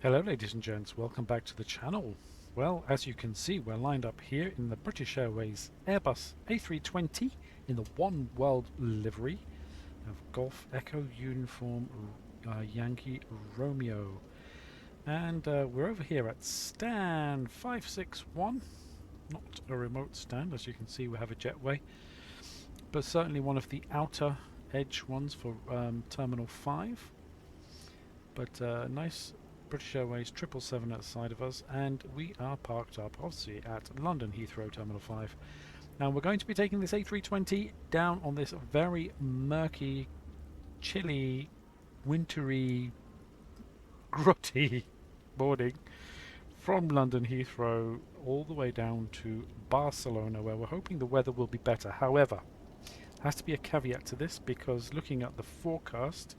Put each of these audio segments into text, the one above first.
Hello ladies and gents, welcome back to the channel. Well, as you can see, we're lined up here in the British Airways Airbus A320 in the One World livery of Golf Echo Uniform Yankee Romeo. And we're over here at stand 561, not a remote stand, as you can see we have a jetway, but certainly one of the outer edge ones for Terminal 5. But nice British Airways 777 at the side of us, and we are parked up obviously at London Heathrow Terminal 5. Now we're going to be taking this A320 down on this very murky, chilly, wintry, grotty boarding from London Heathrow all the way down to Barcelona, where we're hoping the weather will be better. However, has to be a caveat to this, because looking at the forecast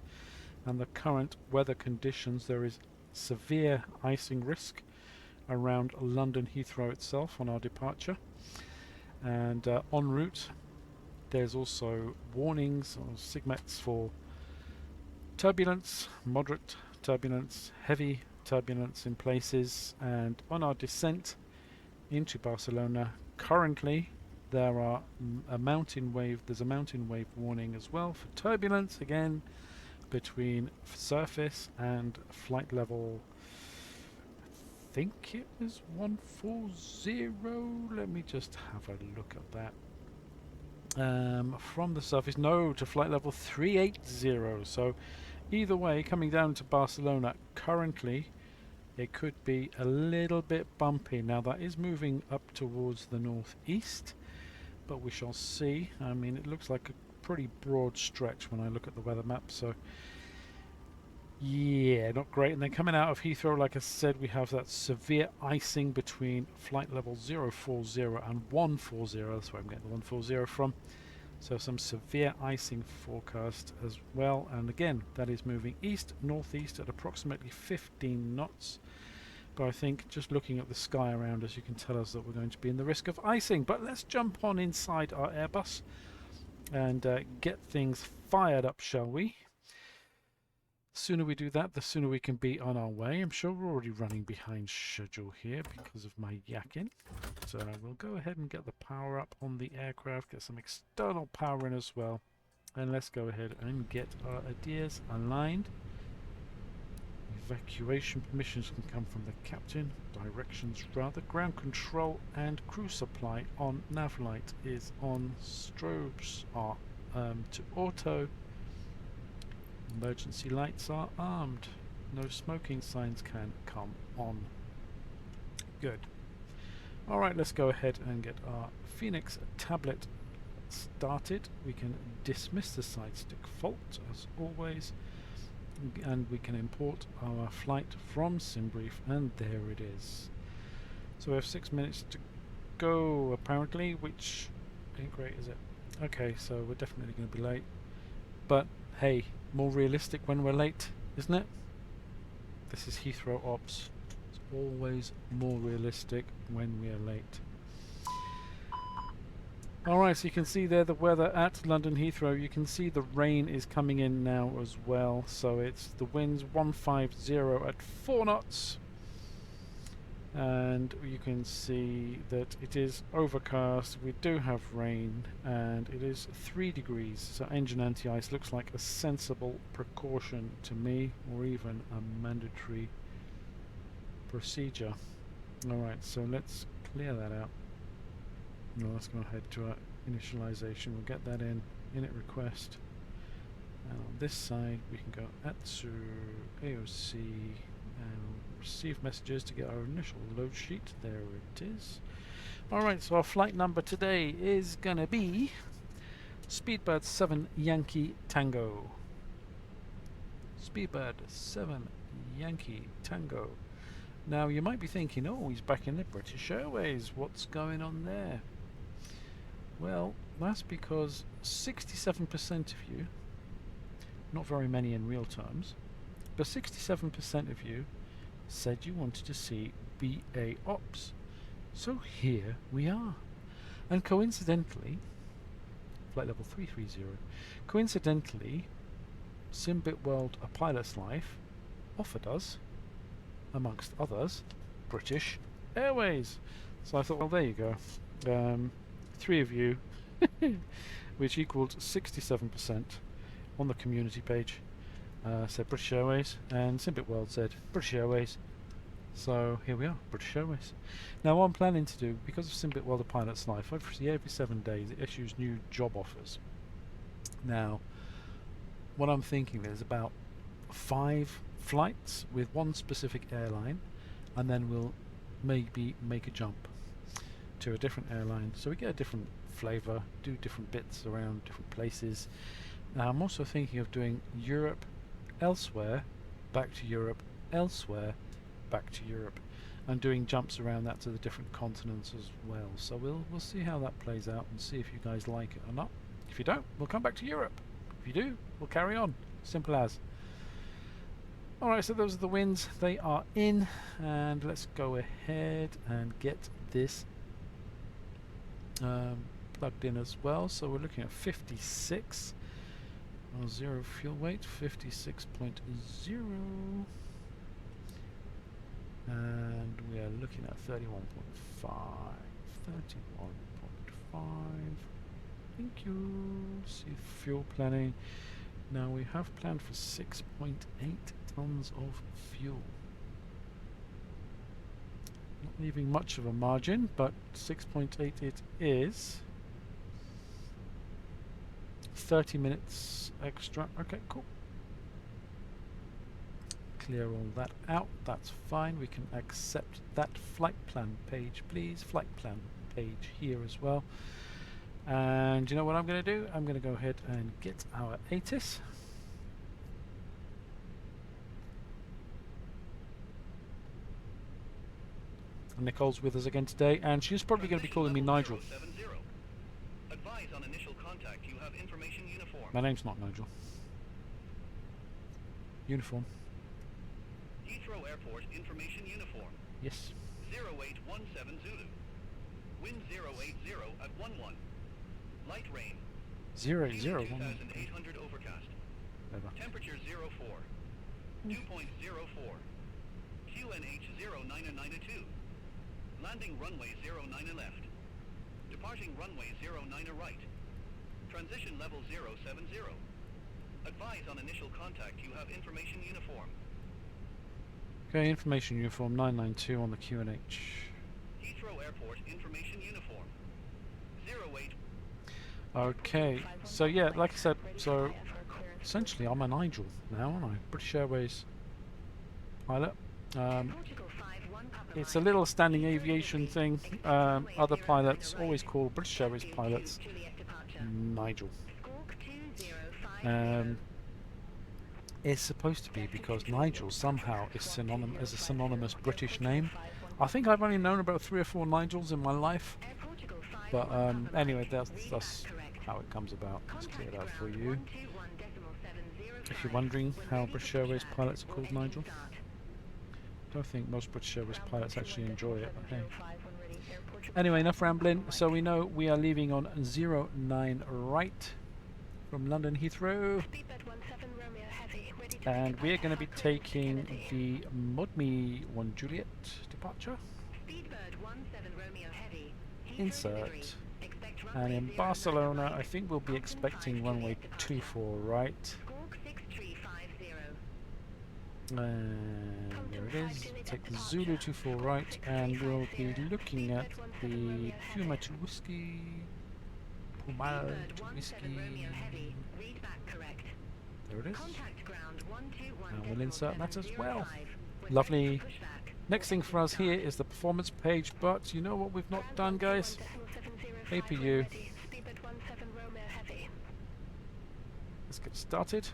and the current weather conditions, there is severe icing risk around London Heathrow itself on our departure, and en route there's also warnings or SIGMETs for turbulence, moderate turbulence, heavy turbulence in places. And on our descent into Barcelona currently there are there's a mountain wave warning as well for turbulence, again between surface and flight level. I think it was 140. Let me just have a look at that. From the surface, no, to flight level 380. So either way, coming down to Barcelona currently, it could be a little bit bumpy. Now that is moving up towards the northeast, but we shall see. I mean, it looks like a pretty broad stretch when I look at the weather map, so yeah, not great. And then coming out of Heathrow, like I said, we have that severe icing between flight level 040 and 140. That's where I'm getting the 140 from. So some severe icing forecast as well. And again, that is moving east northeast at approximately 15 knots. But I think just looking at the sky around us, you can tell us that we're going to be in the risk of icing. But let's jump on inside our Airbus and get things fired up, shall we? The sooner we do that, the sooner we can be on our way. I'm sure we're already running behind schedule here because of my yakking. So we'll go ahead and get the power up on the aircraft, get some external power in as well. And let's go ahead and get our ideas aligned. Evacuation permissions can come from the captain. Directions rather. Ground control and crew supply on. Nav light is on. Strobes are to auto. Emergency lights are armed. No smoking signs can come on. Good. Alright, let's go ahead and get our Fenix tablet started. We can dismiss the side stick fault as always, and we can import our flight from Simbrief, and there it is. So we have 6 minutes to go apparently, which ain't great, is it? Okay, so we're definitely going to be late, but hey, more realistic when we're late, isn't it? This is Heathrow Ops. It's always more realistic when we are late. Alright, so you can see there the weather at London Heathrow. You can see the rain is coming in now as well. So it's the winds 150 at 4 knots. And you can see that it is overcast. We do have rain, and it is 3 degrees. So engine anti-ice looks like a sensible precaution to me, or even a mandatory procedure. Alright, so let's clear that out. No, let's go ahead to our initialization. We'll get that in init request. And on this side we can go @AOC and receive messages to get our initial load sheet. There it is. Alright, so our flight number today is gonna be Speedbird 7 Yankee Tango. Speedbird 7 Yankee Tango. Now you might be thinking, oh, he's back in the British Airways, what's going on there? Well, that's because 67% of you, not very many in real terms, but 67% of you said you wanted to see BA Ops. So here we are. And coincidentally, flight level 330, coincidentally, Simbitworld A Pilot's Life offered us amongst others, British Airways. So I thought, well, there you go. 3 of you, which equaled 67% on the community page, said British Airways, and Simbitworld said British Airways. So here we are, British Airways. Now what I'm planning to do, because of Simbitworld A Pilot's Life, every 7 days it issues new job offers. Now, what I'm thinking is about 5 flights with one specific airline, and then we'll maybe make a jump to a different airline, so we get a different flavour, do different bits around different places. Now I'm also thinking of doing Europe, elsewhere, back to Europe, elsewhere, back to Europe, and doing jumps around that to the different continents as well. So we'll see how that plays out and see if you guys like it or not. If you don't, we'll come back to Europe. If you do, we'll carry on. Simple as. Alright, so those are the wins. They are in, and let's go ahead and get this plugged in as well. So we're looking at 56. 0 fuel weight, 56.0. And we are looking at 31.5. 31.5. Thank you. See fuel planning. Now we have planned for 6.8 tons of fuel. Not leaving much of a margin, but 6.8 it is. 30 minutes extra. Okay, cool. Clear all that out. That's fine. We can accept that flight plan page, please. Flight plan page here as well. And you know what I'm going to do? I'm going to go ahead and get our ATIS. Nicole's with us again today, and she's probably going to be calling me Nigel. Advise on initial contact. You have information uniform. My name's not Nigel. Uniform. Heathrow Airport information uniform. Yes. 0817 Zulu. Wind 080 at 11. Light rain. 080. 2800 overcast. Never. Temperature 04. 2.04. QNH 0992. Landing runway 09 left. Departing runway 09 right. Transition level 070. Advise on initial contact. You have information uniform. Okay, information uniform 992 on the QNH. Heathrow Airport information uniform. 08. Okay, so yeah, like I said, so essentially I'm a Nigel now, aren't I? British Airways pilot. It's a little standing aviation thing. Other pilots always call British Airways pilots Nigel. It's supposed to be because Nigel somehow is a synonymous British name. I think I've only known about 3 or 4 Nigels in my life, but anyway, that's how it comes about. Let's clear it out for you. If you're wondering how British Airways pilots are called Nigel, I don't think most British Airways pilots actually enjoy it, but hey. Anyway, enough rambling. So we know we are leaving on 09 right from London Heathrow, and we are going to be taking the Modme 1 Juliet departure. Insert. And in Barcelona, I think we'll be expecting runway 24 right. And there it is. Take the Zulu 24 right, and we'll be looking at the Puma to Whiskey. Puma to Whiskey. There it is. And we'll insert that as well. Lovely. Next thing for us here is the performance page, but you know what we've not done, guys? APU. Let's get started.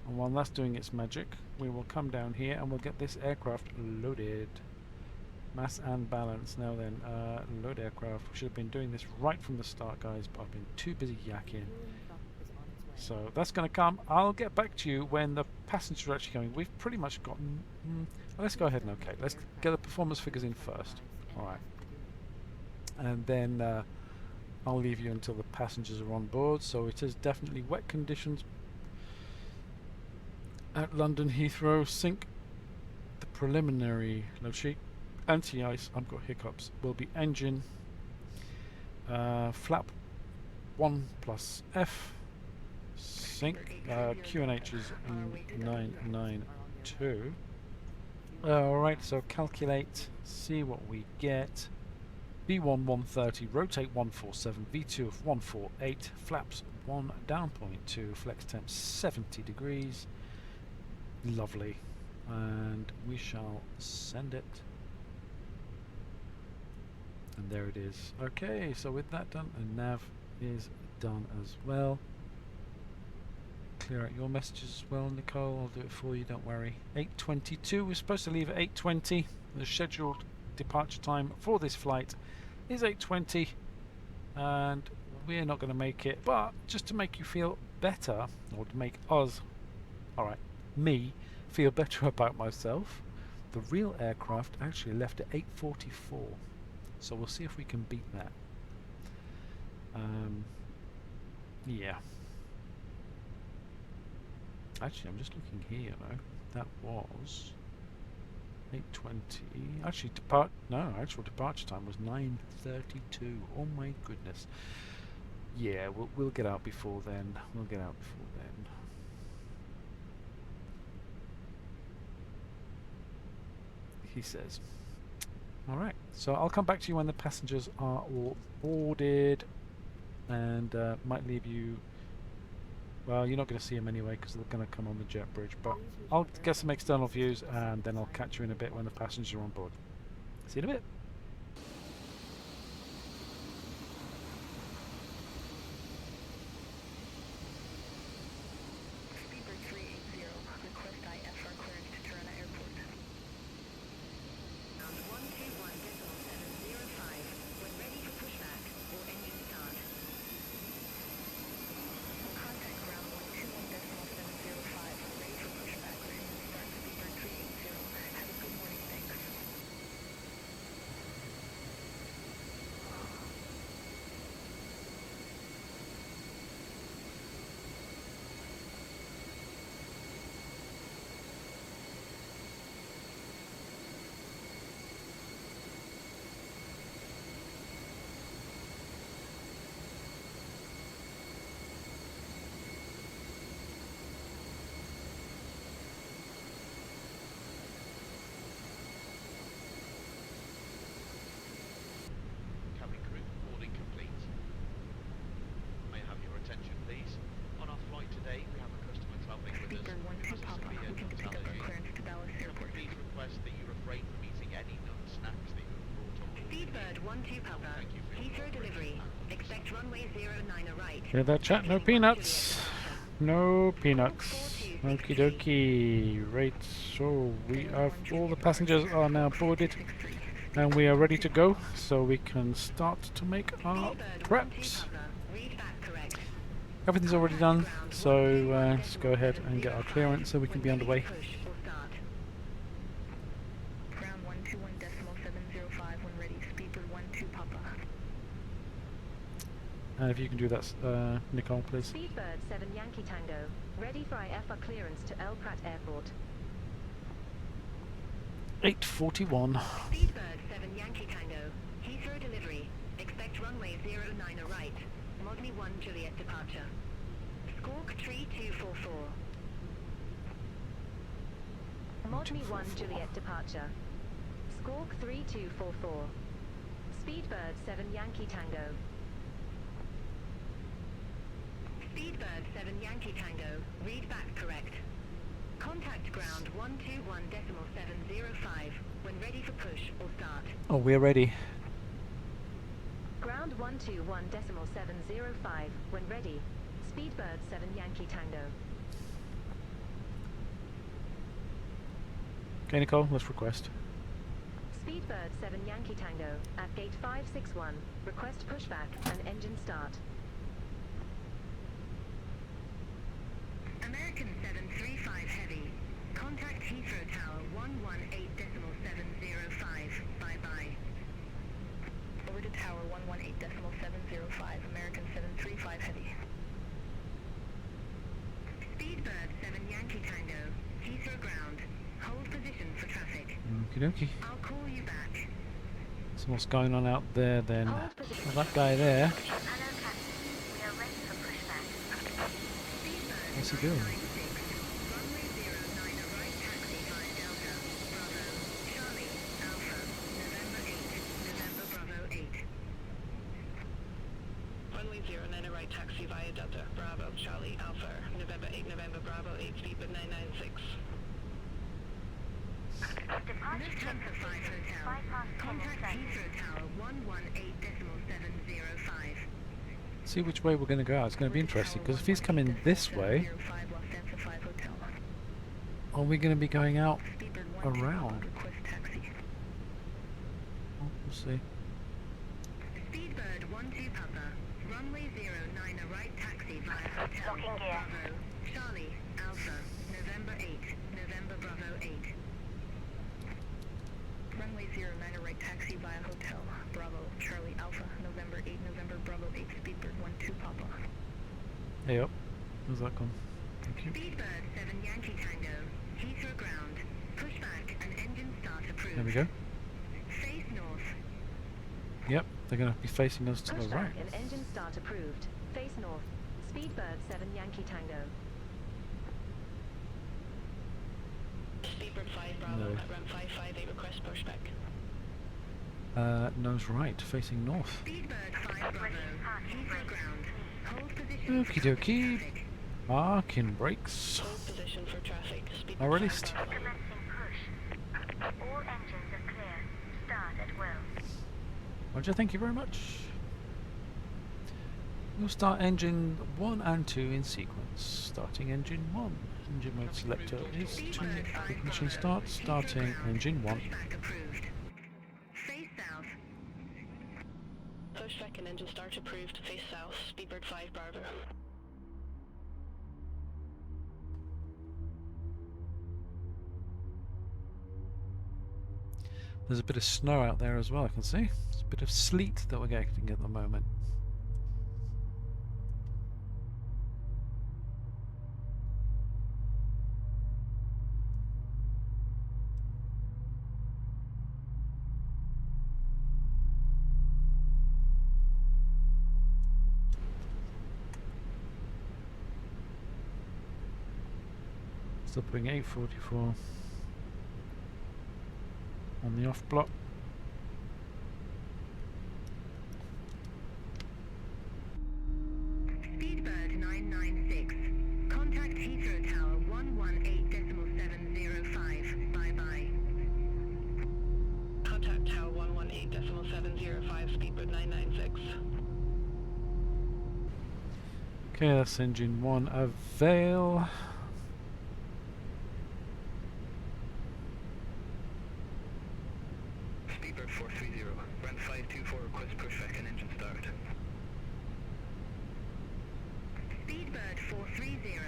And while that's doing its magic, we will come down here and we'll get this aircraft loaded. Mass and balance. Now then, load aircraft. We should have been doing this right from the start, guys, but I've been too busy yakking. So that's going to come. I'll get back to you when the passengers are actually coming. We've pretty much gotten... let's go ahead and okay. Let's get the performance figures in first. Alright. And then I'll leave you until the passengers are on board. So it is definitely wet conditions at London Heathrow. Sync preliminary load sheet. Anti-ice, I've got hiccups, will be engine, flap 1 plus F, sync, QNH is 992. Alright, so calculate, see what we get. V1 130, rotate 147, V2 of 148, flaps 1 down point 2, flex temp 70 degrees. Lovely. And we shall send it. And there it is. Okay, so with that done, and nav is done as well. Clear out your messages as well, Nicole. I'll do it for you, don't worry. 8:22, we're supposed to leave at 8:20. The scheduled departure time for this flight is 8:20, and we're not going to make it, but just to make you feel better, or to make us, alright, me, feel better about myself, the real aircraft actually left at 8:44, so we'll see if we can beat that. Yeah. Actually, I'm just looking here, though. That was 8:20. Actually, actual departure time was 9:32. Oh my goodness. Yeah, we'll get out before then. We'll get out before then. He says. Alright, so I'll come back to you when the passengers are all boarded, and might leave you. Well, you're not going to see them anyway because they're going to come on the jet bridge, but I'll get some external views and then I'll catch you in a bit when the passengers are on board. See you in a bit. Speedbird 380, request IFR clearance to Tirana Airport. Round 121.705, when ready for pushback or engine start. Contact ground 121.705, ready for pushback or engine start. Speedbird 380, have a good morning, thanks. Cabin crew, boarding complete. May I have your attention, please? On our flight today, we have a customer travelling with us Speedbird 1 who has a Papa, severe looking to nut pick up our allergy. clearance to Dallas Airport. Please request that you refrain from eating any nut snacks that you have brought on board. Speedbird 12 Papa, Thank you for your Heathrow cooperation. delivery. Expect runway 09 right. Hear that chat? No peanuts. No peanuts. Okie dokie. Right, so we have all the passengers are now boarded and we are ready to go, so we can start to make our preps. Read back correct. Everything's already done, so let's go ahead and get our clearance so we can be underway. Push or start. Ground 121.705 when ready. Speedbird 12 Papa. And if you can do that, Nicole, please. Speedbird 7 Yankee Tango, ready for IFR clearance to El Prat Airport. 8:41. Speedbird 7 Yankee Tango, Heathrow delivery. Expect runway 09 right. Modney 1 Juliet departure. Squawk 3244. Modney 1 Juliet departure. Squawk 3244. Speedbird 7 Yankee Tango. Speedbird 7 Yankee Tango, read back correct. Contact ground 121.705 when ready for push or start. Oh, we're ready. Ground 121.705 when ready. Speedbird 7 Yankee Tango. Okay, Nicole, let's request. Speedbird 7 Yankee Tango at gate 561. Request pushback and engine start. American 735 Heavy. Contact Heathrow Tower 118.705. Bye-bye. Over to Tower 118.705, American 735 Heavy. Speedbird 7 Yankee Tango, Heathrow ground. Hold position for traffic. Okie dokie. I'll call you back. So what's going on out there then? Hold position. Well, that guy there, Hello, Captain. We are ready for pushback. Speedbird what's he doing? 996. Runway 09 a right taxi via Delta, Bravo, Charlie, Alpha, November 8, November Bravo 8. Runway 09 a right taxi via Delta, Bravo, Charlie, Alpha, November 8, November Bravo 8, speedbird 996. Lufthansa 5 Hotel. Contact Heathrow Tower 118.705. See which way we're going to go out. It's going to be interesting because if he's coming this way, are we going to be going out around? Oh, we'll see. Speedbird 12 Papa. Runway 09 a right taxi via Hotel Locking gear. Bravo, Charlie, Alpha, November 8, November Bravo 8. Runway 09 a right taxi via Hotel Bravo, Charlie, Alpha, November 8, November Bravo 8, Speedbird 12 Papa. Hey up. How's that gone? Thank you. Speedbird 7 Yankee Tango, Heathrow ground, pushback and engine start approved. There we go. Face north. Yep, they're going to be facing us to the right. Pushback and engine start approved. Face north. Speedbird 7 Yankee Tango. Speedbird 5 Bravo, No. at run 558, request pushback. Nose right, facing north. Speedbird 5 Bravo, Heathrow ground, hold position Okie for dokie. traffic. Marking brakes. Hold position for traffic. Speedbird Now 5 released. Bravo. Commencing push. All engines are clear. Start at will. Roger, thank you very much. We'll start engine 1 and 2 in sequence. Starting engine 1. Engine mode selector is to Speedbird 5 ignition Bravo, start. Heathrow Starting ground, engine 1. pushback approved. Face south. Pushback and engine start approved. Face south. Speedbird 5 Bravo. There's a bit of snow out there as well, I can see. There's a bit of sleet that we're getting at the moment. Still putting 844 on the off block. Speedbird 996. Contact Heathrow Tower 118.705. Bye-bye. Contact Tower 118.705. Speedbird 996. Okay, that's engine 1 avail. Speedbird 430, run 524, request pushback and engine start. Speedbird 430.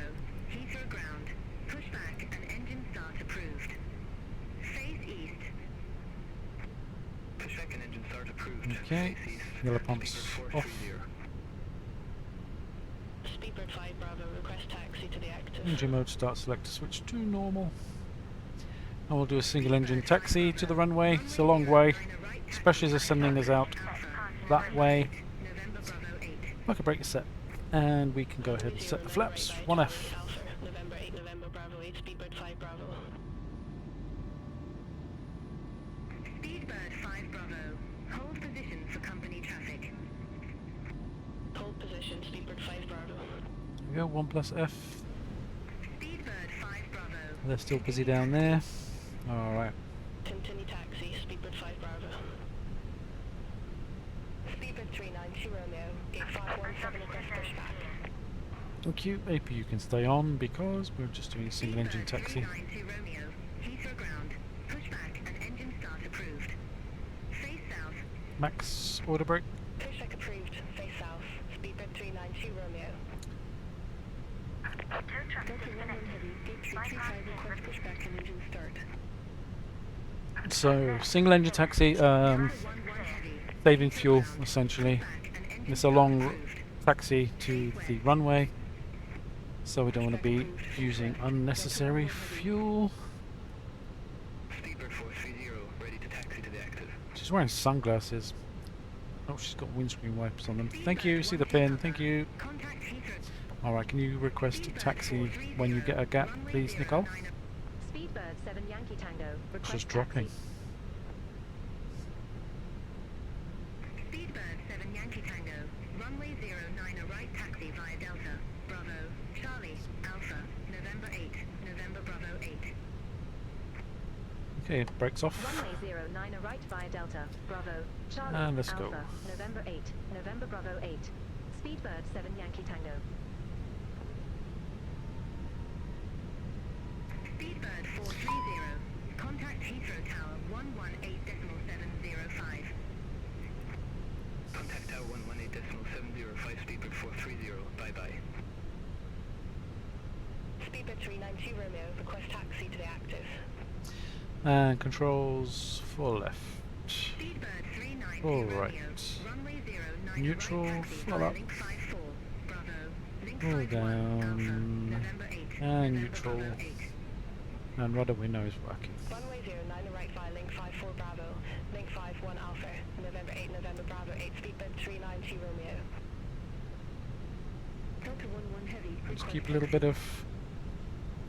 Heathrow ground. Pushback and engine start approved. Face east. Pushback and engine start approved. Okay, Face east. yellow pumps Speedbird off. 430. Speedbird 5 Bravo. Request taxi to the active. Engine mode start selector switch to normal. And we'll do a single engine taxi to the runway. It's a long way, especially as they're sending us out that way. November Bravo 8. Like a brake is set. And we can go ahead and set the flaps. 1F. Alpha, November 8, November Bravo 8, Speedbird 5 Bravo. Speedbird 5 Bravo. Hold position for company traffic. Hold position, Speedbird 5 Bravo. There we go, 1 plus F. Speedbird 5 Bravo. They're still busy down there. Alright. Continue taxi, Speedbird 5 Bravo. Speedbird 392 Romeo, gate 517 request pushback. Thank you. AP, you can stay on because we're just doing a single engine taxi. 392 Romeo, Heathrow ground, pushback and engine start approved. Face south. Max order brake. Pushback approved. Face south. Speedbird 392 Romeo. Delta 11 heavy. Gate 335 request pushback and engine start. So, single engine taxi, saving fuel essentially. It's a long taxi to the runway, so we don't want to be using unnecessary fuel. She's wearing sunglasses. Oh, she's got windscreen wipers on them. Thank you. See the pin. Thank you. Contact Heathrow. All right. Can you request a taxi when you get a gap, please, Nicole? Speedbird 7 Yankee Tango. Request Just dropping. taxi. Speedbird 7 Yankee Tango. Runway 09 a right taxi via Delta. Bravo. Charlie. Alpha. November 8. November Bravo 8. Okay, brakes off. Runway 09 a right via Delta. Bravo. Charlie. And let's Alpha. go. November 8. November Bravo 8. Speedbird 7 Yankee Tango. Speedbird 430. Contact Heathrow Tower 118.705. Contact Tower 118.705, Speedbird 430. Bye-bye. Speedbird 392 Romeo. Request taxi to the active. And controls for left. Speedbird 392 All Romeo. right. Runway 09 Neutral, right taxi full via up. Link 54. Bravo. Link Pull 51 Alpha. down. November 8. And November neutral. Bravo 8. And rudder window is working. Runway 09 right via Link 54 Bravo. Link 51 Alpha. November 8 November Bravo 8. Speedbird 392 Romeo. Delta 11 Heavy. Let's keep a little bit of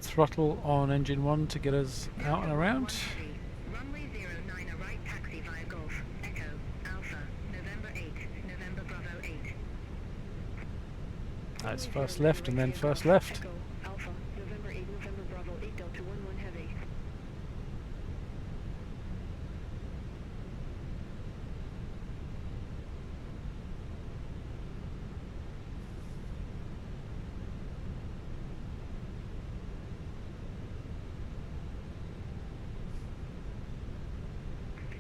throttle on engine 1 to get us out and around. Runway 09 a right taxi via Golf. Echo. Alpha. November 8. November Bravo 8. That's first left and then first left. Echo. Alpha. November 8 November Bravo 8 Delta 11 Heavy.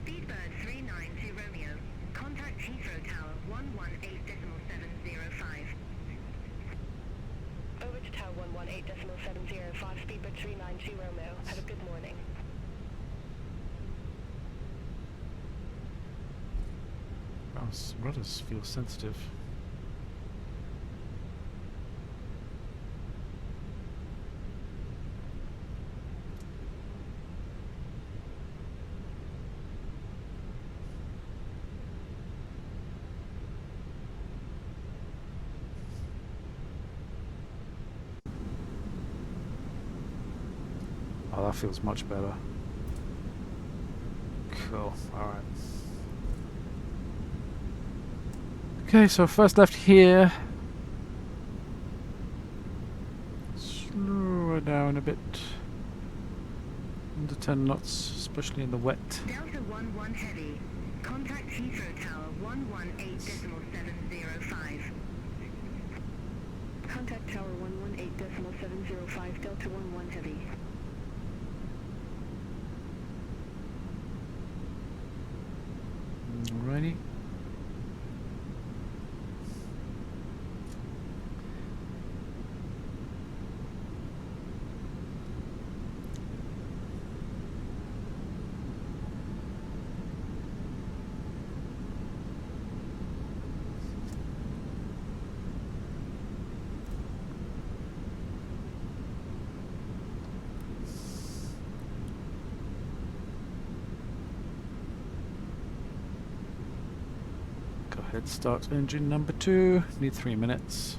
Speedbird 392 Romeo. Contact Heathrow Tower 118.705. Over to Tower 118.705, Speedbird 392 Romeo. Have a good morning. Oh, rudders feel sensitive. Oh, that feels much better. Cool, alright. Okay, so first left here. Slow her down a bit. Under 10 knots, especially in the wet. Delta 11 Heavy. Contact Heathrow Tower 118.705. Contact Tower 118.705, Delta 11 Heavy. Alrighty. Go ahead, start engine number 2. Need 3 minutes.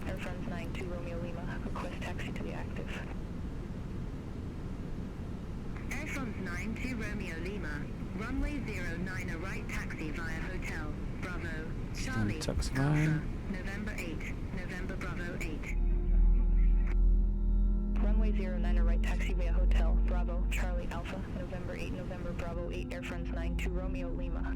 Air France 92 Romeo Lima. Request taxi to the active. Air France 92 Romeo Lima. Runway 09 a right taxi via Hotel. Bravo. Charlie. taxi Alpha. line. November 8. November Bravo 8. Runway 09 a right taxi via Hotel. Bravo. Charlie Alpha. November 8 November Bravo 8 Air France 92 Romeo Lima.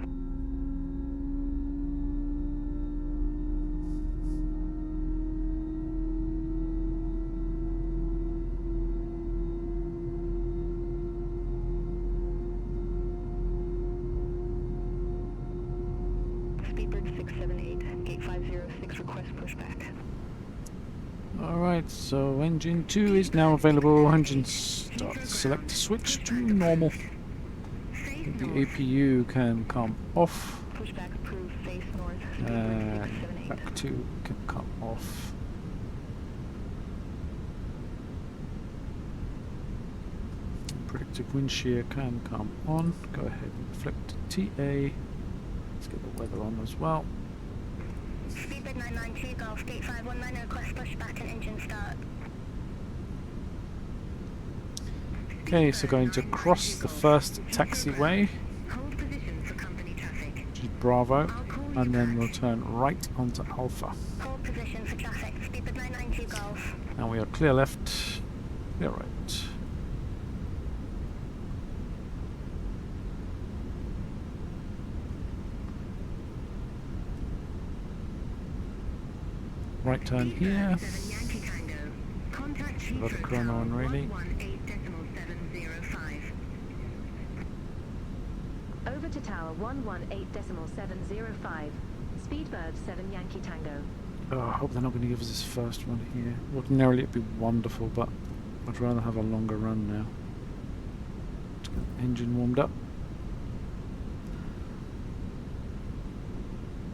Speedbird 678, gate 506, request pushback. Alright, so engine 2 is now available. Engine start. Select switch to normal. The APU can come off. Pushback approved, face north, And Speedbird 678. back 2 can come off. Predictive wind shear can come on. Go ahead and flip to TA. Let's get the weather on as well. Speedbird 992 Golf, gate 519, request pushback and engine start. Okay, so going to cross the first taxiway, Hold position for company traffic. which is Bravo, and then we'll turn right onto Alpha. Hold position for traffic. Speedbird 992 Golf. And we are clear left, clear right. Right turn here. 7 Yankee Tango. Contact Got the Heathrow chrono Tower on really. 118.705. Over to tower 118.705. Speedbird 7 Yankee Tango. Oh, I hope they're not going to give us this first one here. Ordinarily it'd be wonderful, but I'd rather have a longer run now. Let's get the engine warmed up.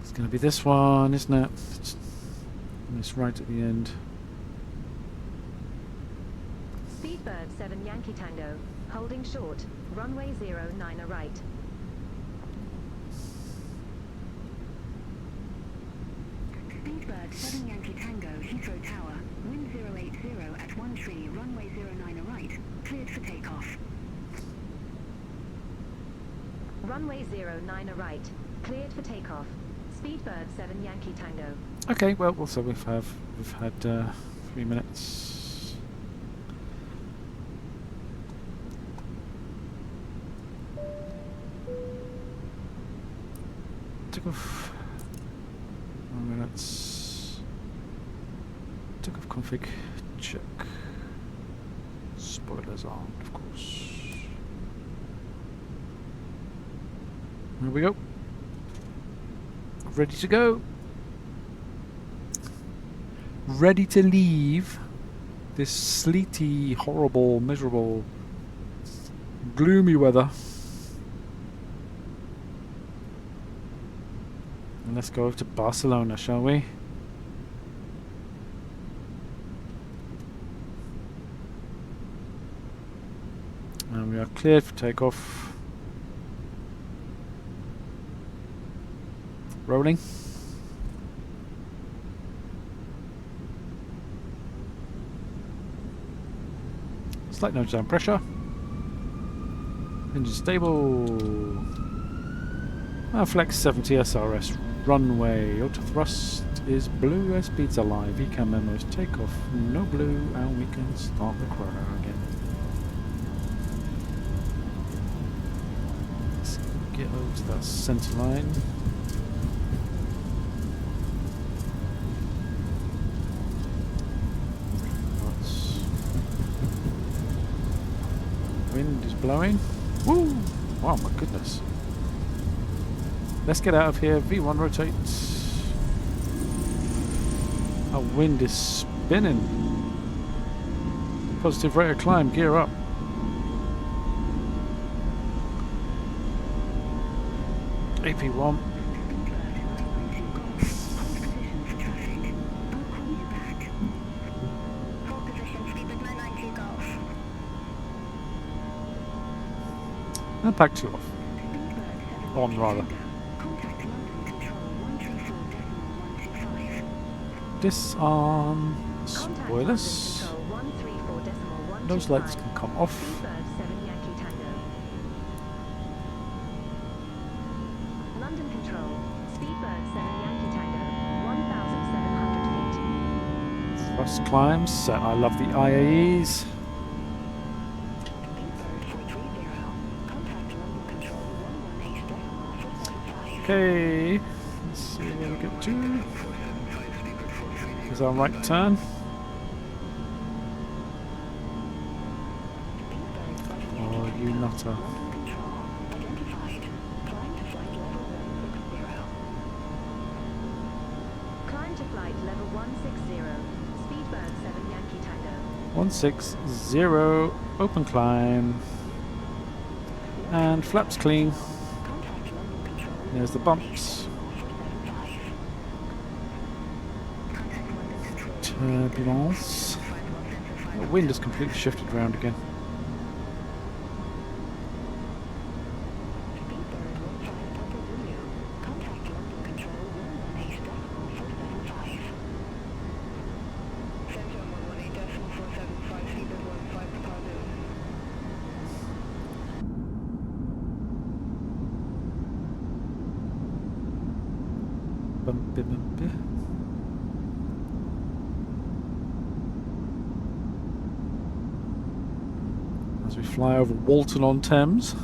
It's going to be this one, isn't it? It's right at the end. Speedbird 7 Yankee Tango. Holding short. Runway 09 right. Speedbird 7 Yankee Tango, Heathrow Tower. Wind 080 at 1 tree, runway 09 right. Cleared for takeoff. Runway 09 right. Cleared for takeoff. Speedbird 7 Yankee Tango. Okay, well, so we've had 3 minutes. Takeoff. 1 minutes. Takeoff config check. Spoilers armed, of course. Here we go. Ready to go. Ready to leave this sleety, horrible, miserable, gloomy weather. And let's go over to Barcelona, shall we? And we are cleared for takeoff. Rolling. Slight nose down pressure. Engine stable. Flex 70 SRS runway. Auto thrust is blue. Airspeed's alive. Ecam memos takeoff. No blue, and we can start the chrono again. Let's get over to that center line. Wind is blowing. Woo! Wow, my goodness. Let's get out of here. V1 rotates. Our wind is spinning. Positive rate of climb. Gear up. AP1. And pack 2 off. On rather. Disarm spoilers. Those lights can come off. London Control. Speedbird 7 Yankee Tango. 1,700 feet. Thrust climbs. I love the IAEs. Okay, let's see where we get to. Here's our right turn. Oh, you nutter. Climb to flight level 160. Speedbird 7 Yankee Tango. 160, open climb. And flaps clean. There's the bumps. Turbulence. The wind has completely shifted around again. As we fly over Walton-on-Thames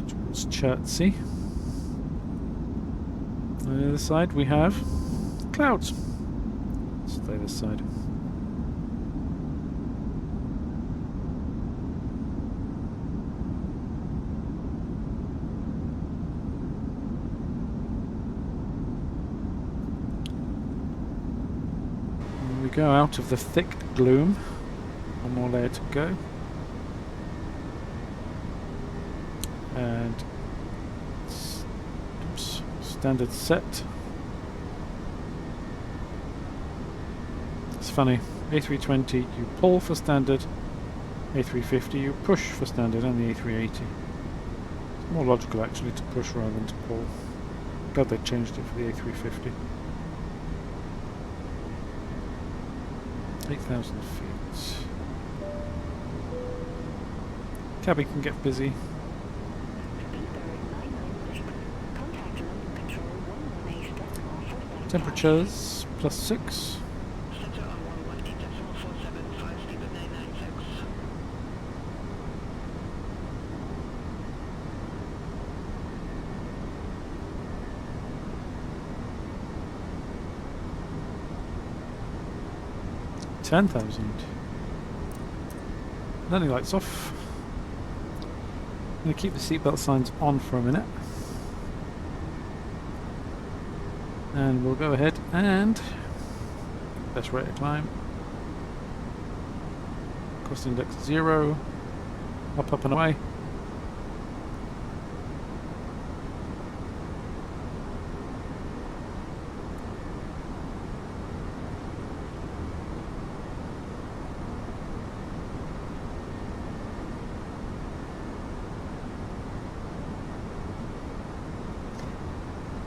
towards Chertsey. On the other side we have clouds. Stay this side. We go out of the thick gloom. One more layer to go. And oops, standard set. It's funny, A320 you pull for standard, A350 you push for standard, and the A380. It's more logical actually to push rather than to pull. Glad they changed it for the A350. 8,000 feet. Cabin can get busy. Temperatures +6. Center on 118.475, speed of 996. $10,000. Landing lights off. I'm going to keep the seatbelt signs on for a minute. And we'll go ahead and best rate of climb. Cost index 0. Up, up and away.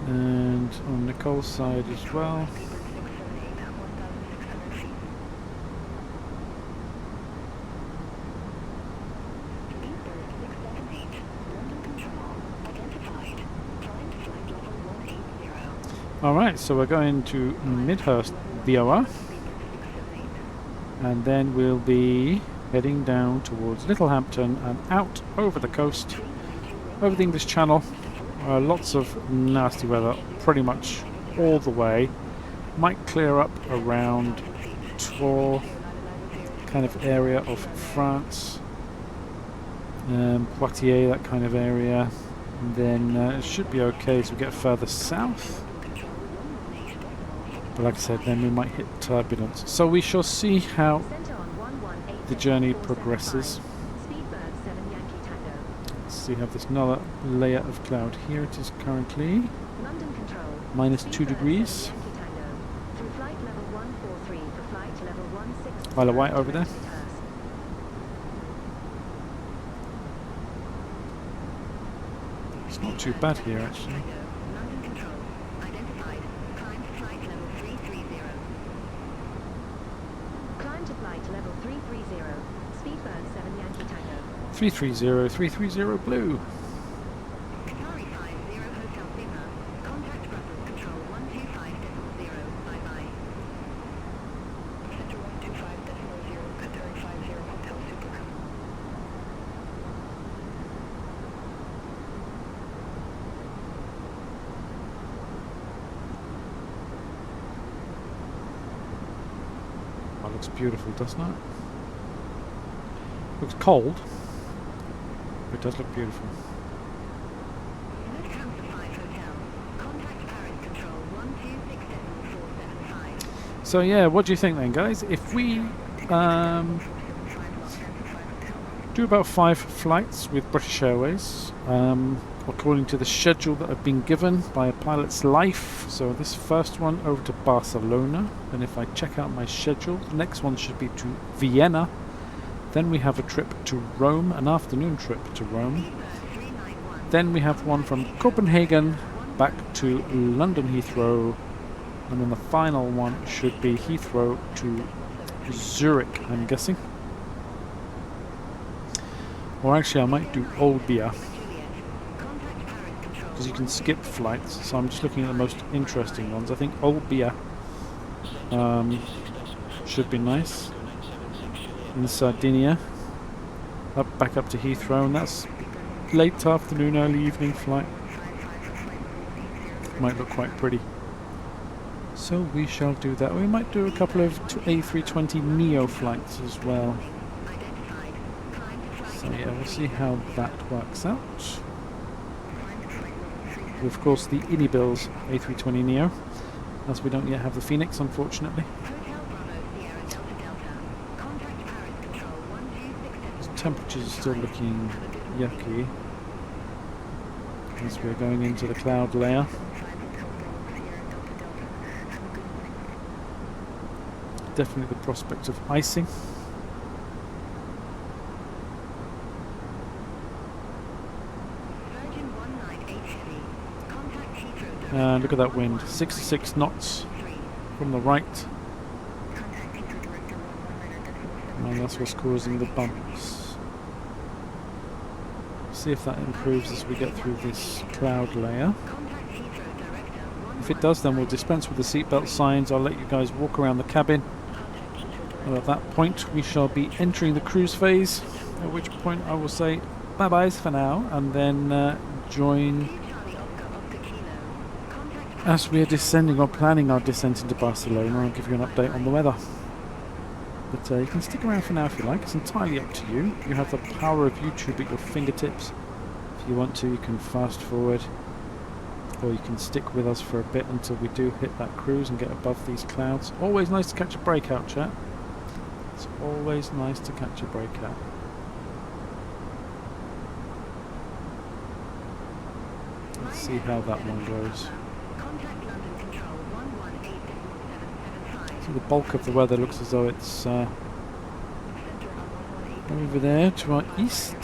And on Nicole's side as well. Alright, so we're going to Midhurst VOR, and then we'll be heading down towards Littlehampton and out over the coast, over the English Channel. Lots of nasty weather pretty much all the way. Might clear up around Tours kind of area of France, Poitiers, that kind of area, and then it should be okay as we get further south. But like I said, then we might hit turbulence. So we shall see how the journey progresses. Let's see, have this another layer of cloud here. It is currently -2 degrees. Isle of Wight over there. It's not too bad here actually. Climb to flight level 330. Speedbird 7 Yankee Tango. 330, 330 blue. Qatari 50 Hotel Lima. Contact Brussels Control 125.0. Bye-bye. Center 125.0. Qatari 50 Hotel Super. That looks beautiful, doesn't it? Looks cold, but it does look beautiful. Lufthansa 5 Hotel. Contact Paris Control 126.475. So yeah, what do you think then, guys? If we do about 5 flights with British Airways, according to the schedule that I've been given by a pilot's life. So this first one over to Barcelona, and if I check out my schedule, the next one should be to Vienna. Then we have a trip to Rome, an afternoon trip to Rome. Then we have one from Copenhagen back to London Heathrow, and then the final one should be Heathrow to Zurich, I'm guessing. Or actually I might do Olbia. because you can skip flights. So I'm just looking at the most interesting ones. I think Olbia should be nice in Sardinia, back up to Heathrow, and that's late afternoon, early evening flight. Might look quite pretty. So we shall do that. We might do a couple of A320 Neo flights as well. So yeah, we'll see how that works out. Of course, the inibuilds A320 Neo, as we don't yet have the Fenix, unfortunately. Temperatures are still looking yucky as we're going into the cloud layer. Definitely the prospect of icing. And look at that wind, 66 knots from the right. And that's what's causing the bumps. See if that improves as we get through this cloud layer. If it does, then we'll dispense with the seatbelt signs. I'll let you guys walk around the cabin. And at that point, we shall be entering the cruise phase, at which point I will say bye-byes for now, and then join as we are descending or planning our descent into Barcelona. I'll give you an update on the weather. But you can stick around for now if you like. It's entirely up to you. You have the power of YouTube at your fingertips. If you want to, you can fast forward, or you can stick with us for a bit until we do hit that cruise and get above these clouds. Always nice to catch a breakout, chat. It's always nice to catch a breakout. Let's see how that one goes. So the bulk of the weather looks as though it's over there to our east.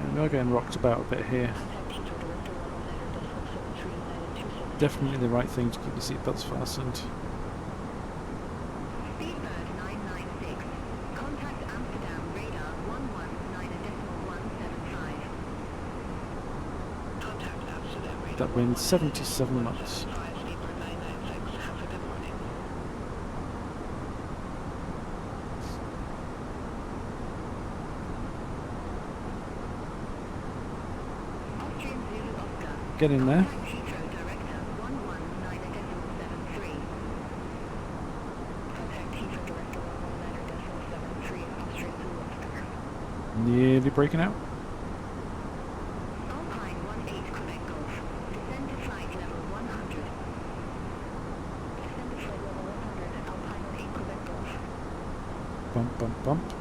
And we are getting rocked about a bit here. Definitely the right thing to keep the seatbelts fastened. That wind 77 knots. Get in there. Nearly breaking out. Bump, bump, bump.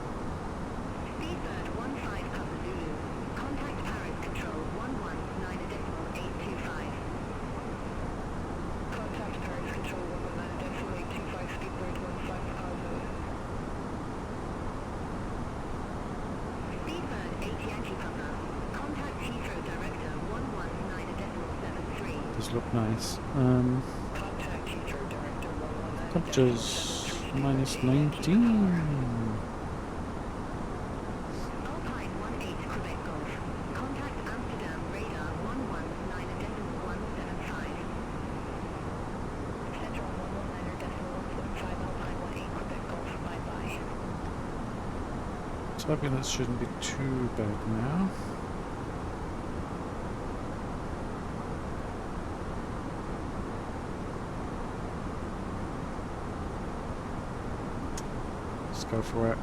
Speedbird 15 Papa Zulu. Contact Paris Control 119.825. Contact Paris Control 119.825. Speedbird 15 Papa Zulu. Speedbird 8 Yankee Papa. Contact Heathrow Director 119.73. Does look nice. Contact Heathrow Director 119. Temperatures minus 19. Alpine 18 Quebec Golf. Contact Amsterdam radar 119.175. Central 119.175 Alpine 18 Quebec Golf. Bye bye. Turbulence shouldn't be too bad now. Go for it.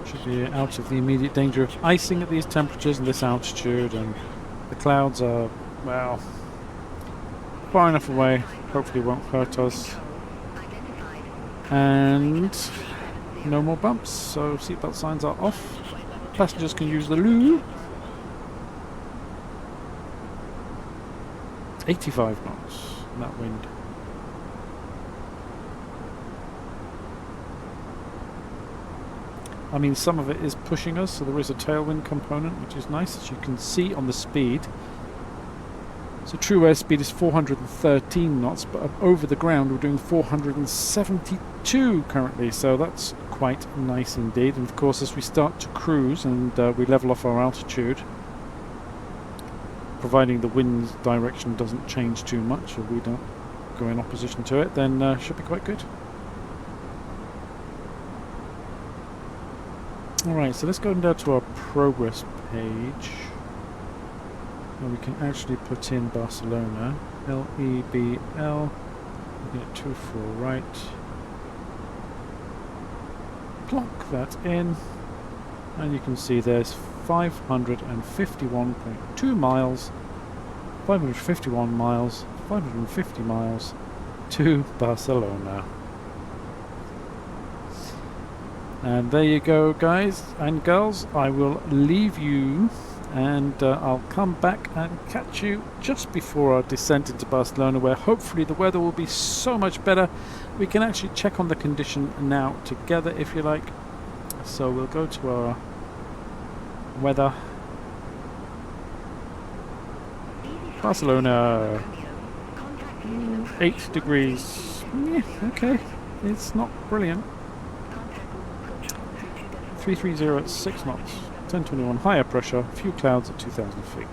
Should be out of the immediate danger of icing at these temperatures and this altitude, and the clouds are, well, far enough away, hopefully won't hurt us, and no more bumps, so seatbelt signs are off. Passengers can use the loo. 85 knots in that wind. I mean, some of it is pushing us, so there is a tailwind component, which is nice, as you can see on the speed. So true airspeed is 413 knots, but over the ground we're doing 472 currently, so that's quite nice indeed. And of course, as we start to cruise and we level off our altitude, providing the wind's direction doesn't change too much or we don't go in opposition to it, then should be quite good. Alright, so let's go down to our progress page. And we can actually put in Barcelona, LEBL, looking at 24 right. Plonk that in, and you can see there's 551.2 miles, 551 miles, 550 miles to Barcelona. And there you go, guys and girls. I will leave you and I'll come back and catch you just before our descent into Barcelona, where hopefully the weather will be so much better. We can actually check on the condition now together if you like. So we'll go to our weather. Barcelona, 8 degrees. Yeah, okay, it's not brilliant. 330 at 6 knots, 1021 higher pressure, few clouds at 2,000 feet.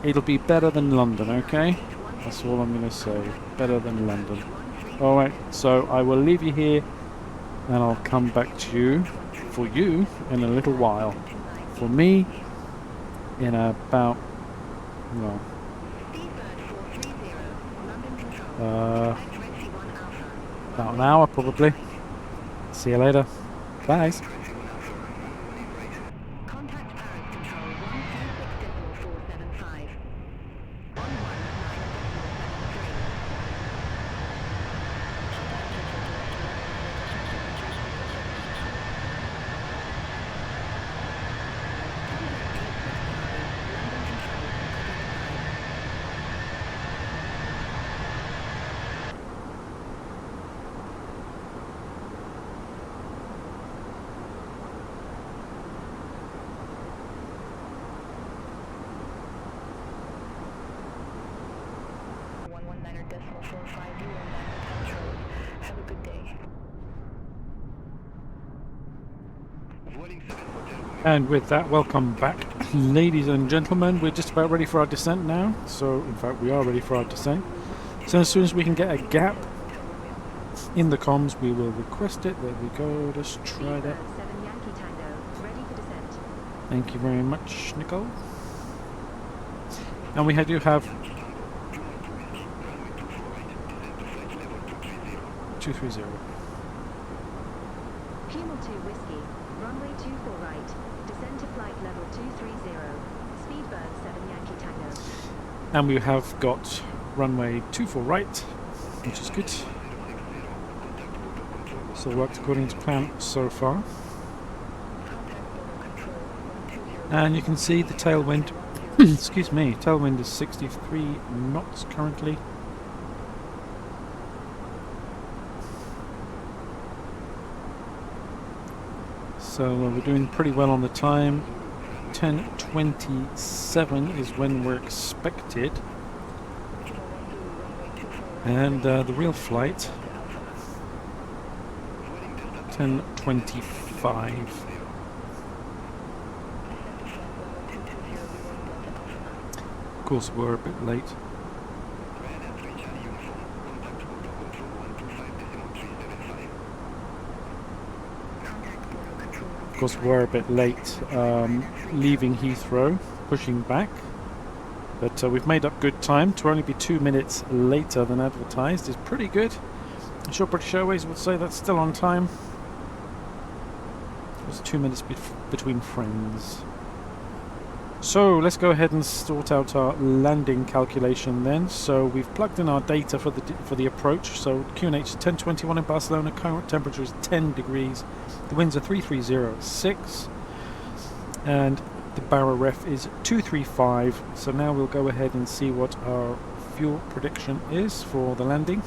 It'll be better than London, okay? That's all I'm going to say. Better than London. Alright, so I will leave you here and I'll come back to you, for you, in a little while. For me, in about, well, about an hour probably. See you later. Bye. Contact Paris Control 126.475. 119.450 Heathrow. Have a good day. And with that, welcome back, ladies and gentlemen. We're just about ready for our descent now. So, in fact, we are ready for our descent. So as soon as we can get a gap in the comms, we will request it. There we go. Let's try that. 7 Yankee Tango, ready for descent. Thank you very much, Nicole. And we do have 230. Puma 2 Whiskey, runway 24 right, descend to flight level 230, speedbird 7 Yankee Tango. And we have got runway 24 right, which is good. So worked according to plan so far. And you can see the tailwind, excuse me, tailwind is 63 knots currently. So we're doing pretty well on the time. 10:27 is when we're expected. And the real flight, 10:25. Of course, we're a bit late. Of course, we're a bit late leaving Heathrow, pushing back. But we've made up good time. To only be 2 minutes later than advertised is pretty good. I'm sure British Airways would say that's still on time. It was 2 minutes between friends. So let's go ahead and sort out our landing calculation then. So we've plugged in our data for the approach. So QNH is 10:21 in Barcelona. Current temperature is 10 degrees. The winds are 330.6, and the barra ref is 235. So now we'll go ahead and see what our fuel prediction is for the landing.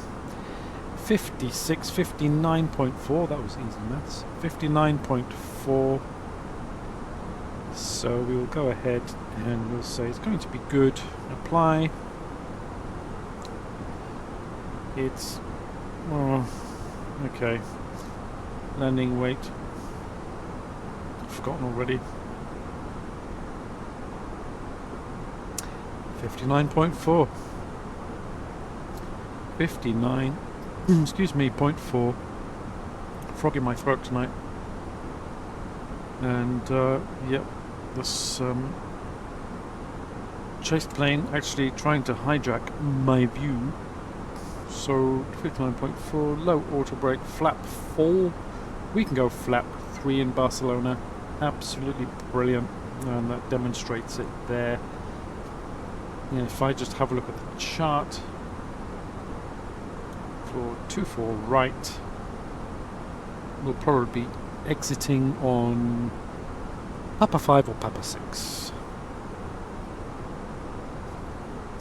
56, 59.4, that was easy maths. 59.4. So we will go ahead and we'll say it's going to be good. Apply. It's okay. Landing weight. I've forgotten already. 59.4. 59. Excuse me. 0.4. Frog in my throat tonight. And yep, this Chaseplane actually trying to hijack my view. So 59.4, low auto brake, flap 4. We can go flap 3 in Barcelona. Absolutely brilliant, and that demonstrates it there. Yeah, if I just have a look at the chart for 24 right, we'll probably be exiting on Papa 5 or Papa 6.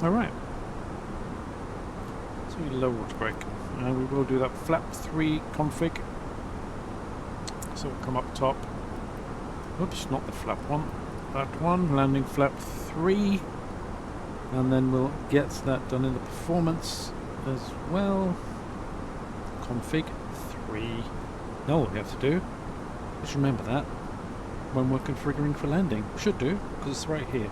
Alright. So we low water brake. And we will do that flap 3 config. So we'll come up top. Oops, not the flap one. That one, landing flap 3. And then we'll get that done in the performance as well. Config 3. Now what we have to do, just remember that when we're configuring for landing. Should do, because it's right here.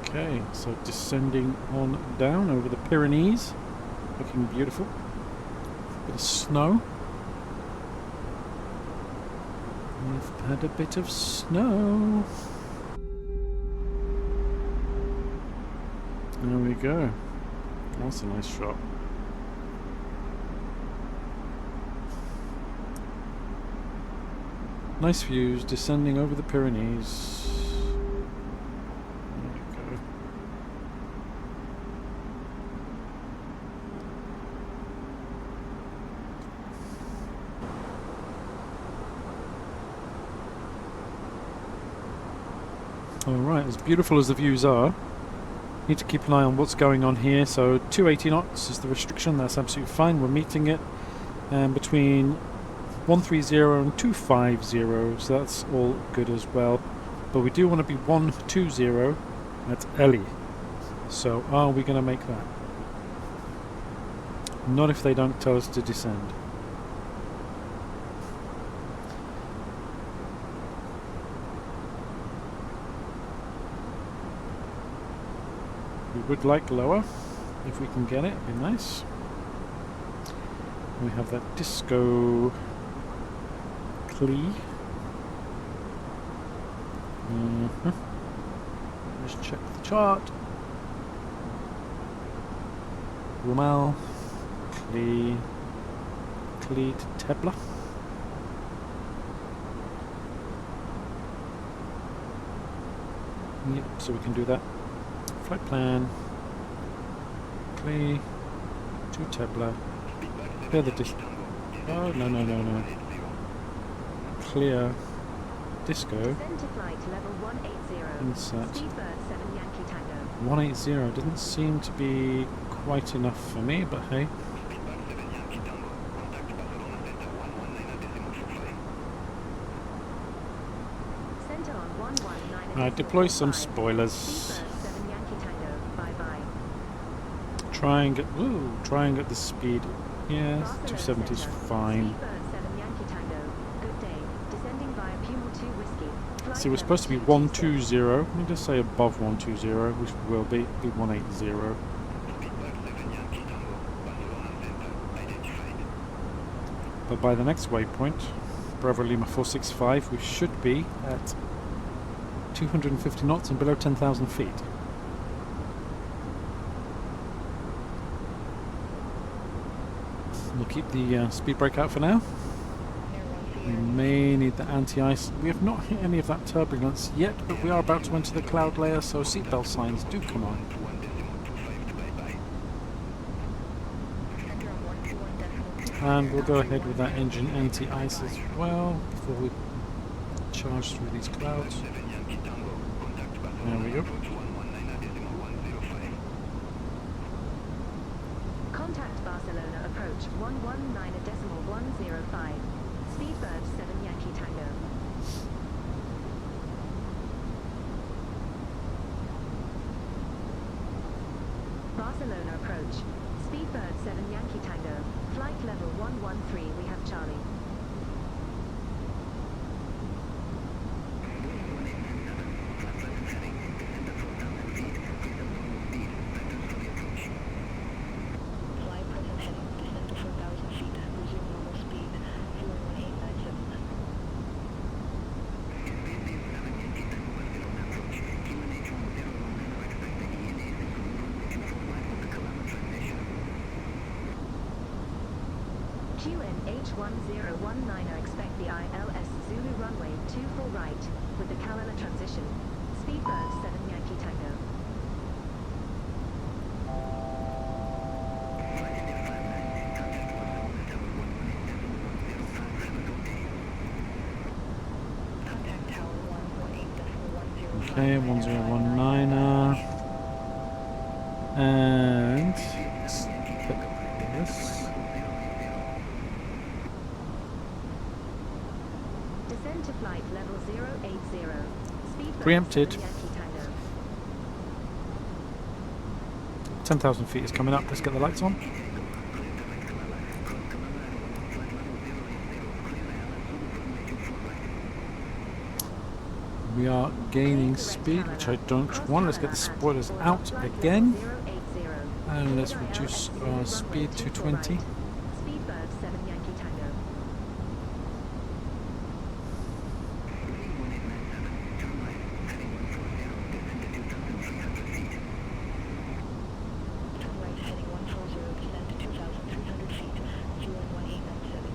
Okay, so descending on down over the Pyrenees. Looking beautiful. Bit of snow. We've had a bit of snow. There we go. That's a nice shot. Nice views descending over the Pyrenees. There we go. Alright, as beautiful as the views are, need to keep an eye on what's going on here. So 280 knots is the restriction, that's absolutely fine, we're meeting it. And between 130 and 250, so that's all good as well. But we do want to be 120 at LE. So are we going to make that? Not if they don't tell us to descend. We would like lower, if we can get it, it'd be nice. We have that disco Clee. Just check the chart. Rumal, Clee to Tebla. Yep, so we can do that. Flight plan, Clee to Tebla. Clear the oh, no. Clear disco. Insert. 180 doesn't seem to be quite enough for me, but hey. Alright, deploy some spoilers. Try and get the speed. Yeah, 270 is fine. See, we're supposed to be 120. Let me just say above 120, which will be 180. But by the next waypoint, Bravo Lima 465, we should be at 250 knots and below 10,000 feet. We'll keep the speed brake out for now. We may need the anti-ice. We have not hit any of that turbulence yet, but we are about to enter the cloud layer, so seatbelt signs do come on. And we'll go ahead with that engine anti-ice as well before we charge through these clouds. There we go. 119.105. Speedbird 7 Yankee Tango. Barcelona approach. Speedbird 7 Yankee Tango. Flight level 113, we have Charlie. Fly present heading, descend to 4,000 feet, resume normal speed, fueling 1897. QNH1019, expect the ILS Zulu runway 24 right, with the Kalana transition. Speedbird 7 Yankee Tango. Contact tower 118.10. Okay, 1019er. And let's pick this. Descend to flight level 080. Speedbird Preempted. 7 Yankee Tango. 10,000 feet is coming up. Let's get the lights on. We are gaining speed, which I don't want. Let's get the spoilers out again. And let's reduce our speed to 20. Speedbird 7 Yankee Tango. Turn right heading 140, descend to 2,300 feet, fueling 1897.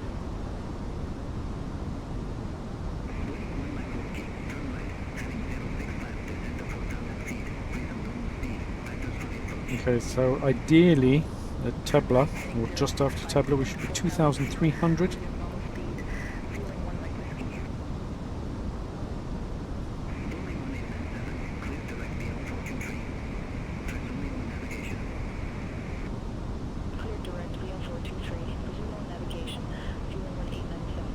Okay, so ideally at Tebla, or just after Tebla, we should be 2,300. Normal speed, fueling 1 like whiskey. Clear direct BL423, resume on navigation, fueling 1897.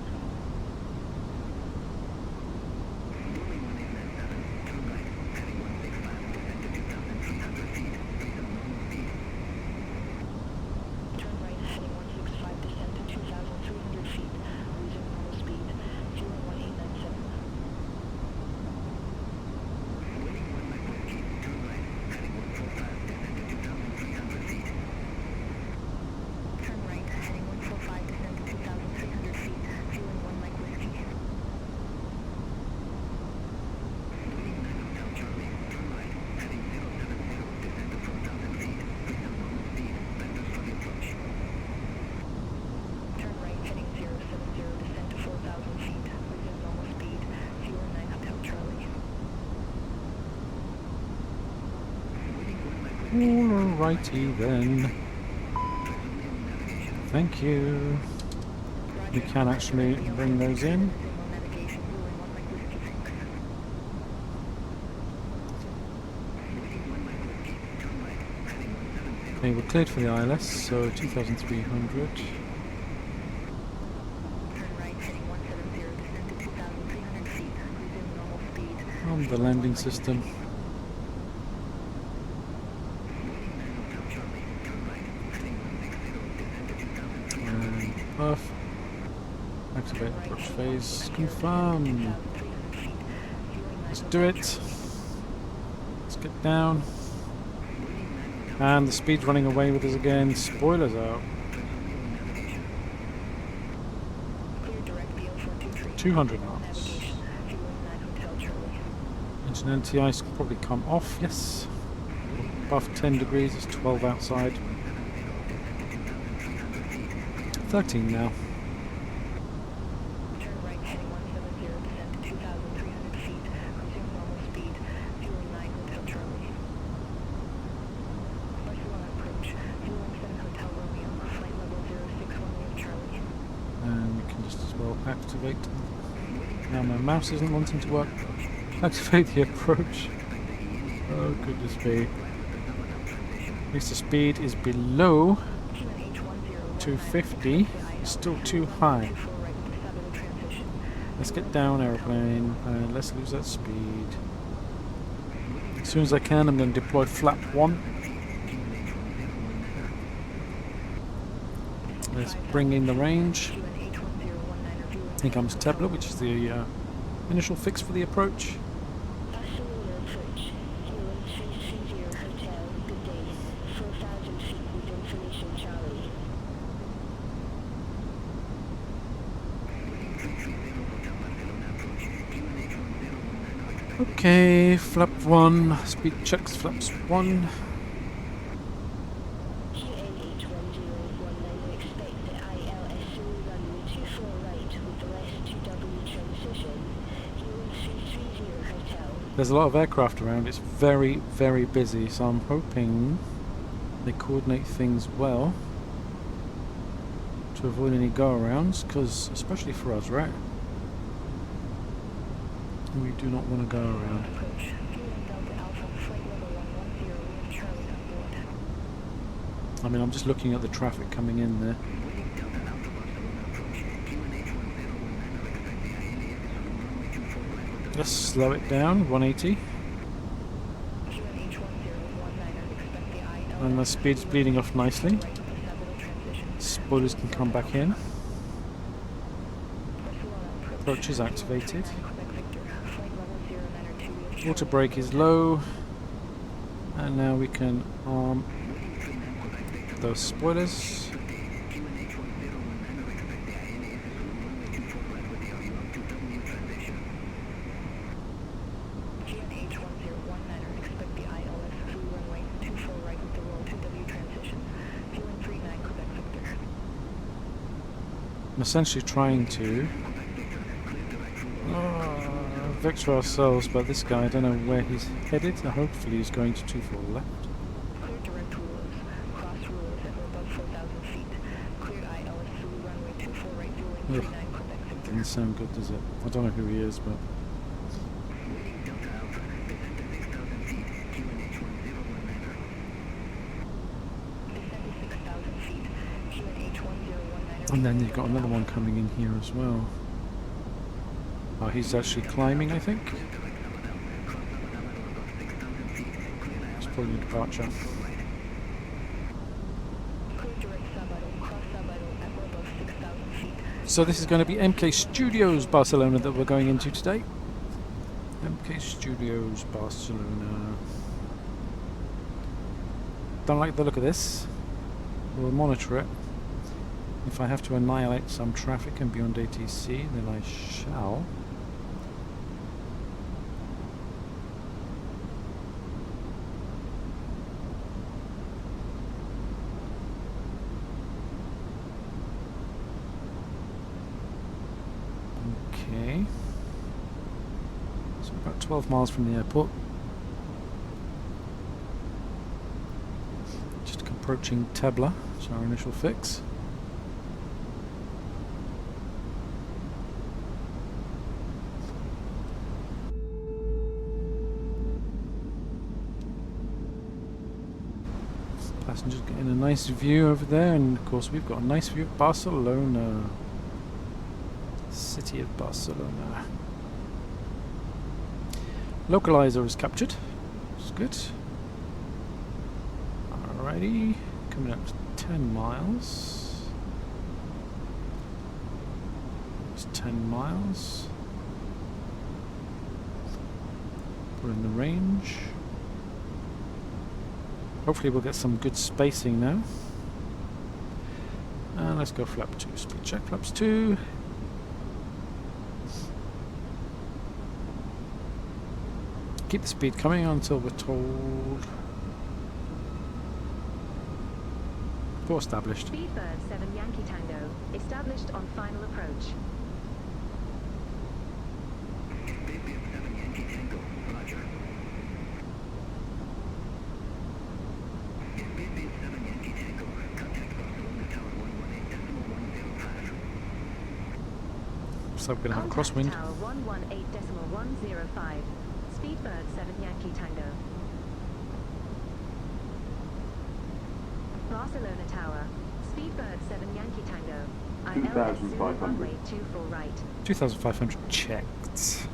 Turn right heading 165, descend to 2,300 feet, resume normal speed, fueling 1897. Turn right heading 145, descend to 2,300 feet, fueling 1 like whiskey. Turn right heading 070, descend to 4,000 feet, resume normal speed, fueling 9 Hotel Charlie. Alrighty then. Thank you. We can actually bring those in. Resume on navigation, fueling 1 like whiskey 6. Okay, we're cleared for the ILS, so 2,300. Turn right heading 170, descend to 2,300 feet, resume normal speed. On the landing system. And puff. Activate approach phase. Confirm. Let's do it. Let's get down. And the speed's running away with us again. Spoilers out. Clear direct BL423. 200 knots. Navigation, fueling 9 Hotel Charlie. Engine anti-ice can probably come off, yes. Above 10 degrees, it's 12 outside. 13 now. Turn right heading 170, descend to 2,300 feet, resume normal speed, fueling 9 Hotel Charlie. Barcelona approach, fueling 7 Hotel Romeo, flight level 061, we have Charlie. And we can just as well activate. Now my mouse isn't wanting to work. Activate the approach. Oh goodness me. At least the speed is below 250. It's still too high. Let's get down, aeroplane, and let's lose that speed. As soon as I can, I'm going to deploy flap 1. Let's bring in the range. Here comes Tebler, which is the initial fix for the approach. Barcelona approach. 0330 Hotel, good day. 4,000 feet with information Charlie. Okay, flap 1, speed checks flaps 1. GA32019 expect the ILS runway 24 right with the rest 2W transition. 0330 Hotel. There's a lot of aircraft around, it's very, very busy, so I'm hoping they coordinate things well to avoid any go-arounds, because especially for us, right? We do not want to go around. Approach. Delta Alpha, flight level 110, we have Charlie on board. I mean, I'm just looking at the traffic coming in there. Let's slow it down, 180. And the speed's bleeding off nicely. Spoilers can come back in. Approach is activated. Water brake is low. And now we can arm those spoilers. I'm essentially trying to vector ourselves, but this guy, I don't know where he's headed. Hopefully he's going to 24 left. Clear direct rulers, cross rulers at or above 4,000 feet. Clear ILS through runway 24 right, fueling 39 Quebec Victor. Didn't sound good, does it? I don't know who he is, but... Descend to 6,000 feet. QNH1019. And then you've got another one coming in here as well. Oh, he's actually climbing, I think. It's probably a departure. Clear direct subidle, cross subidle at or above 6,000 feet. So this is going to be MKStudios Barcelona that we're going into today. MKStudios Barcelona. Don't like the look of this. We'll monitor it. If I have to annihilate some traffic in BeyondATC, then I shall. Okay. So about 12 miles from the airport. Just approaching Tebler, it's our initial fix. Passengers getting a nice view over there, and of course we've got a nice view of Barcelona. City of Barcelona. Localizer is captured. That's good. Alrighty, coming up to 10 miles. It's 10 miles. We're in the range. Hopefully we'll get some good spacing now. And let's go flap 2. Speed check flaps 2. Keep the speed coming until we're told. 4 established. Speedbird 7 Yankee Tango, established on final approach. So we're going to have a crosswind. Tower 118.105. Speedbird 7 Yankee Tango. Barcelona Tower. Speedbird Speedbird 7 Yankee Tango. ILS 2,500. runway 24 right. 2,500 checked. Especie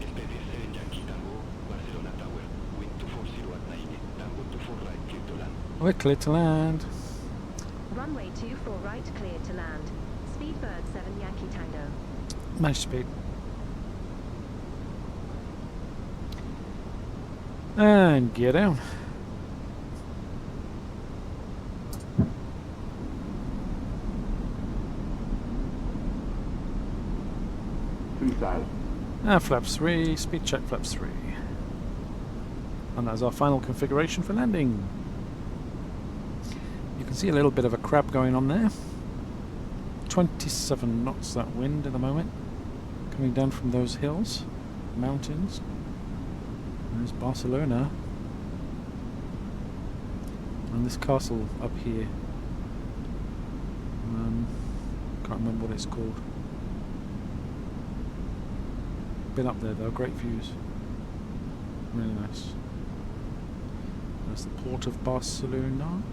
7 Yankee Tango, Barcelona Tower, wind 240 at 90, Tango 24 right, clear to land. We're clear to land. Runway 24 right cleared to land. Speedbird 7 Yankee Tango. Managed speed. And gear down. And flaps 3, speed check flaps 3. And that's our final configuration for landing. You can see a little bit of a crab going on there. 27 knots that wind at the moment. Coming down from those hills, mountains. There's Barcelona. And this castle up here. Can't remember what it's called. Been up there though, great views. Really nice. There's the port of Barcelona.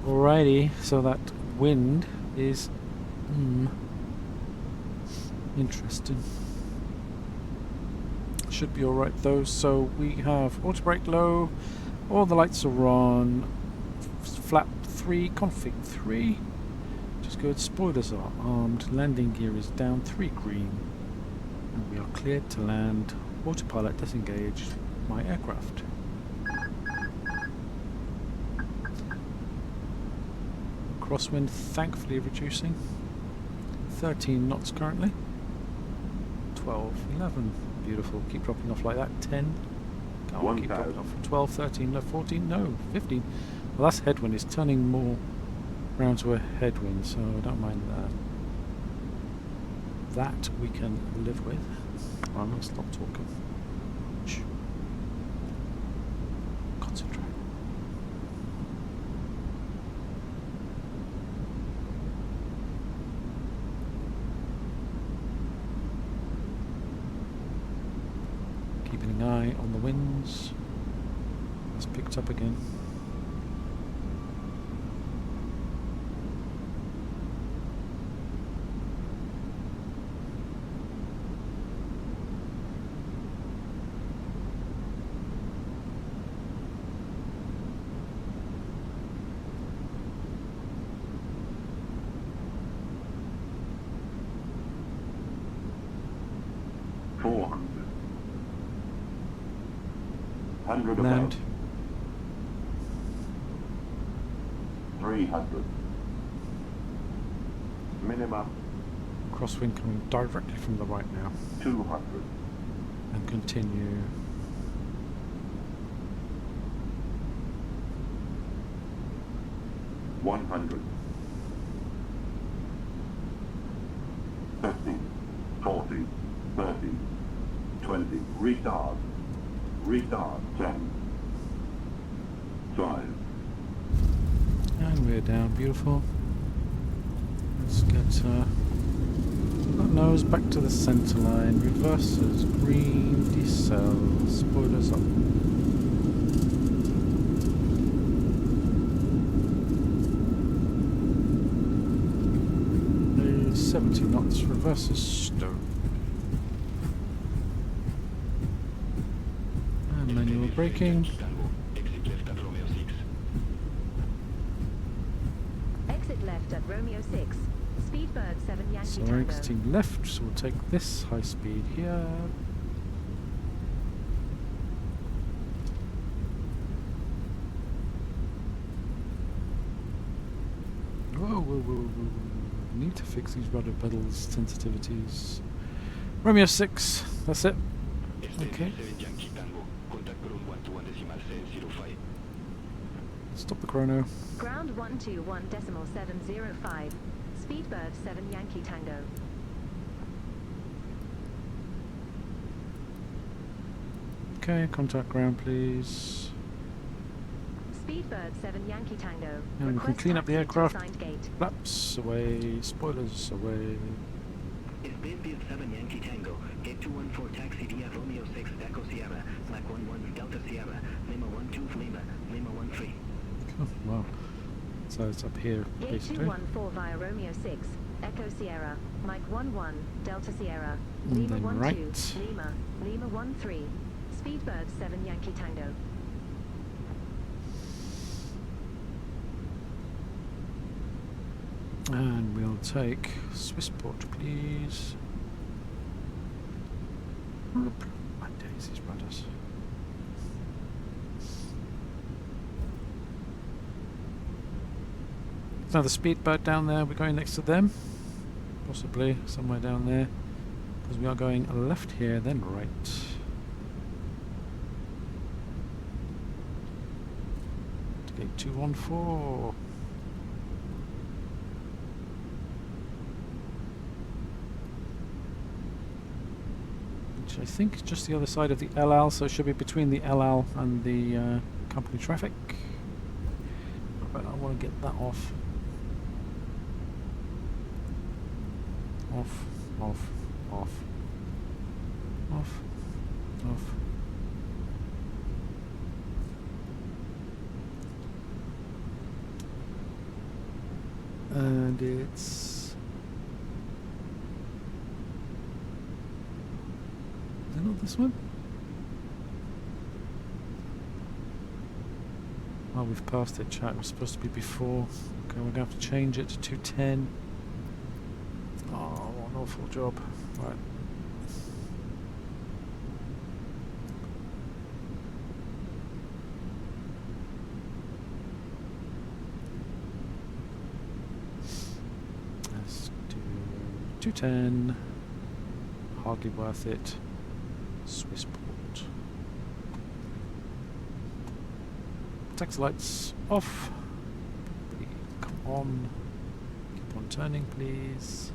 Alrighty, so that wind is interesting. Should be alright though, so we have auto brake low, all the lights are on, flap 3, config 3, which is good, spoilers are armed, landing gear is down, 3 green, and we are cleared to land, autopilot disengaged, my aircraft. Crosswind thankfully reducing, 13 knots currently, 12, 11, beautiful, keep dropping off like that, 10, come on, keep dropping off, 12, 13, no, 14, no, 15, well that's headwind, it's turning more round to a headwind, so I don't mind that. That we can live with. I'm going to stop talking. Shh. Concentrate. Keeping an eye on the winds. It's picked up again. Land. 300. Minimum. Crosswind coming directly from the right now. 200. And continue. $100. 50, 40, 30, 20. Retard. Retard. 10. 5. And we're down, beautiful. Let's get that nose back to the centre line. Reverses, green, decel, spoilers up. 70 knots, reverses stone. And manual braking. Exit left at Romeo 6. Speedbird 7 Yankee So we're Tango. exiting left, so we'll take this high speed here. Whoa. Need to fix these rudder pedals sensitivities. Romeo 6, that's it. Okay. Stop the chrono. Ground 121.705. Speedbird 7 Yankee Tango. Okay, contact ground please. Speedbird 7 Yankee Tango. And we can Request clean up the taxi to aircraft. assigned gate. Flaps away, spoilers away. Speed 7 Yankee Tango, gate 214 taxi via Romeo 6 Echo Sierra, Mach 11 Delta Sierra, Lima 12 Lima, Lima 13. Oh, wow. So it's up here, Gate basically. 214 via Romeo 6, Echo Sierra, Mike 11, Delta Sierra, And Lima then 12, right. Lima, Lima 13, Speedbird 7 Yankee Tango. And we'll take Swissport, please. Oop. My daisies, brothers. There's another speedboat down there. We're going next to them. Possibly somewhere down there. Because we are going left here, then right. To gate 214. Which I think is just the other side of the LL, so it should be between the LL and the company traffic. But I want to get that off. Off, off, off, off, off. And it's... Is it not this one? Oh, we've passed it, chat. It was supposed to be before. Okay, we're going to have to change it to 210. Oh, what an awful job. Right. Let's do 210. Hardly worth it. Swissport. Taxi lights off. Come on. Keep on turning, please.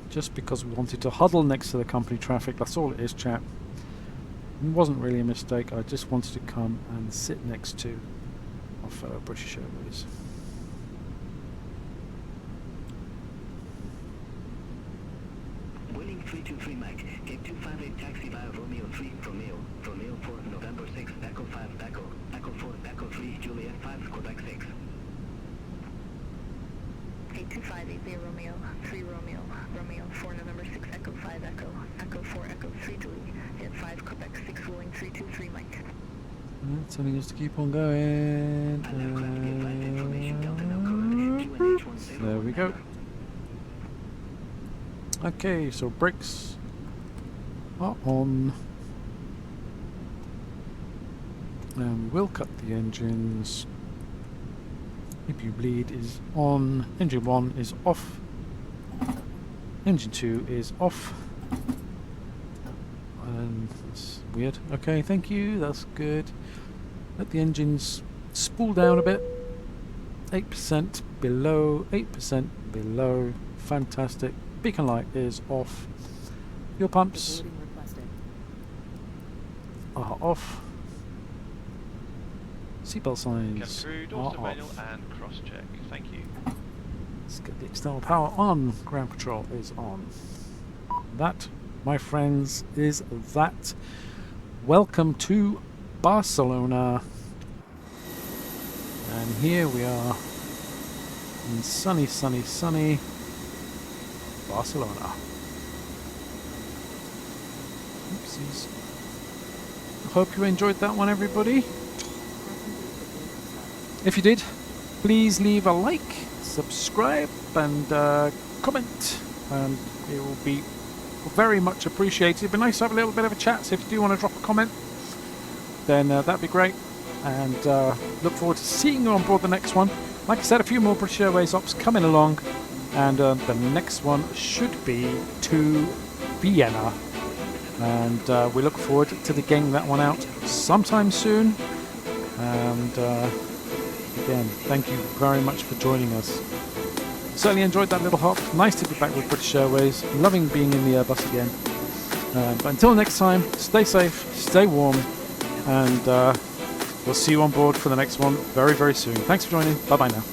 Just because we wanted to huddle next to the company traffic, that's all it is, chap. It wasn't really a mistake, I just wanted to come and sit next to our fellow British Airways. Willing 323 Mike, gate 258 taxi via Romeo 3, Romeo 4, November 6, Echo 5, Echo 4, Echo 3, Juliet 5, Quebec 6. Gate 2580 Romeo, 3 Romeo, Romeo 4 November 6 Echo 5 Echo, Echo 4 Echo 3 Juliet 5 Quebec 6 Willing 323 Mike. Telling us to keep on going. There we go. Okay, so brakes are on. And we'll cut the engines. If you bleed is on. Engine 1 is off. Engine 2 is off. And that's weird. Okay, thank you. That's good. Let the engines spool down a bit. 8% below. 8% below. Fantastic. Beacon light is off. Fuel pumps are off. Seatbelt signs Through, are doors to manual off. and cross check. Thank you. Let's get the external power on. Ground control is on. That, my friends, is that. Welcome to Barcelona. And here we are in sunny, sunny, sunny Barcelona. Oopsies. Hope you enjoyed that one, everybody. If you did, please leave a like, subscribe, and comment. And it will be very much appreciated. It'd be nice to have a little bit of a chat, so if you do want to drop a comment, then that'd be great. And look forward to seeing you on board the next one. Like I said, a few more British Airways ops coming along. And the next one should be to Vienna. And we look forward to getting that one out sometime soon. And again, thank you very much for joining us. Certainly enjoyed that little hop. Nice to be back with British Airways. Loving being in the Airbus again. But until next time, stay safe, stay warm, and we'll see you on board for the next one very, very soon. Thanks for joining. Bye-bye now.